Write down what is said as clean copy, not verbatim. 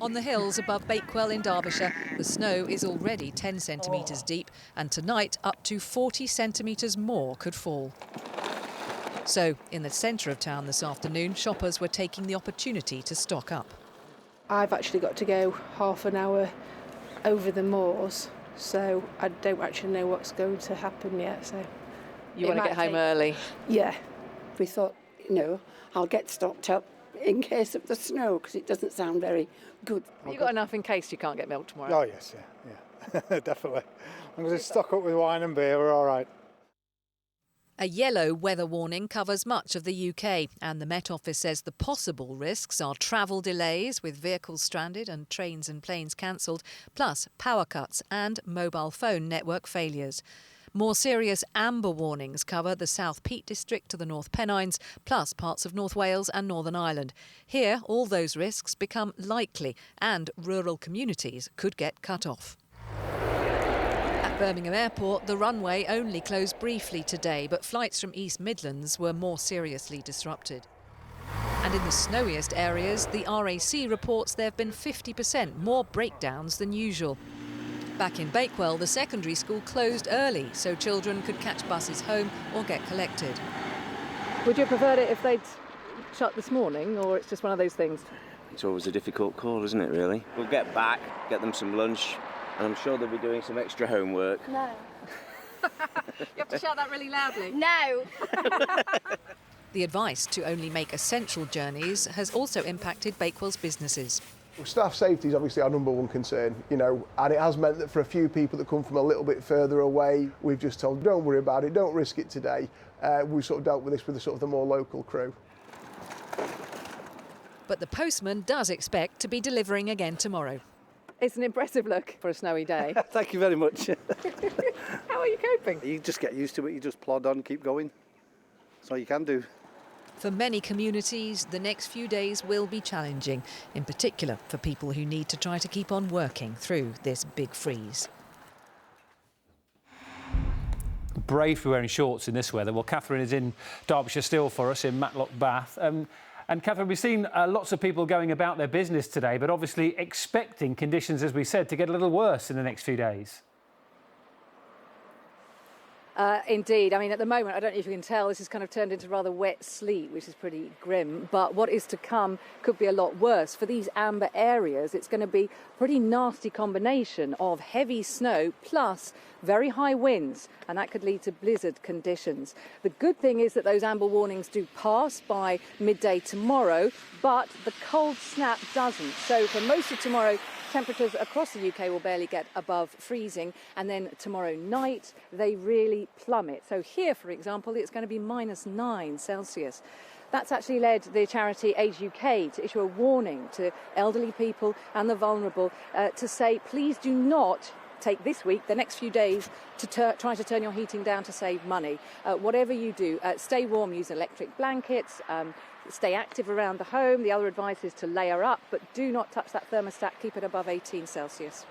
On the hills above Bakewell in Derbyshire, the snow is already 10 centimetres deep, and tonight up to 40 centimetres more could fall. So, in the centre of town this afternoon, shoppers were taking the opportunity to stock up. I've actually got to go half an hour over the moors, so I don't actually know what's going to happen yet. So you want to get home early? Yeah. We thought, I'll get stocked up in case of the snow, because it doesn't sound very good. You got enough in case you can't get milk tomorrow? Oh yes, yeah, definitely. As long as it's stock up with wine and beer, we're all right. A yellow weather warning covers much of the UK, and the Met Office says the possible risks are travel delays with vehicles stranded and trains and planes cancelled, plus power cuts and mobile phone network failures. More serious amber warnings cover the South Peak district to the North Pennines, plus parts of North Wales and Northern Ireland. Here, all those risks become likely, and rural communities could get cut off. At Birmingham Airport, the runway only closed briefly today, but flights from East Midlands were more seriously disrupted. And in the snowiest areas, the RAC reports there have been 50% more breakdowns than usual. Back in Bakewell, the secondary school closed early so children could catch buses home or get collected. Would you have preferred it if they'd shut this morning, or it's just one of those things? It's always a difficult call, isn't it, really? We'll get back, get them some lunch, and I'm sure they'll be doing some extra homework. No. You have to shout that really loudly. No. The advice to only make essential journeys has also impacted Bakewell's businesses. Staff safety is obviously our number one concern, and it has meant that for a few people that come from a little bit further away, we've just told, don't worry about it, don't risk it today. We've sort of dealt with this with the more local crew. But the postman does expect to be delivering again tomorrow. It's an impressive look for a snowy day. Thank you very much. How are you coping? You just get used to it, you just plod on, keep going. That's all you can do. For many communities, the next few days will be challenging, in particular for people who need to try to keep on working through this big freeze. Brave for wearing shorts in this weather. Well, Catherine is in Derbyshire still for us in Matlock Bath. And Catherine, we've seen lots of people going about their business today, but obviously expecting conditions, as we said, to get a little worse in the next few days. Indeed. I mean, at the moment, I don't know if you can tell, this has kind of turned into rather wet sleet, which is pretty grim. But what is to come could be a lot worse. For these amber areas, it's going to be a pretty nasty combination of heavy snow plus very high winds, and that could lead to blizzard conditions. The good thing is that those amber warnings do pass by midday tomorrow, but the cold snap doesn't. So for most of tomorrow, temperatures across the UK will barely get above freezing, and then tomorrow night they really plummet. So here, for example, it's going to be -9 Celsius. That's actually led the charity Age UK to issue a warning to elderly people and the vulnerable to say, please do not take this week, the next few days, to try to turn your heating down to save money. Whatever you do, stay warm, use electric blankets, stay active around the home. The other advice is to layer up, but do not touch that thermostat. Keep it above 18 Celsius.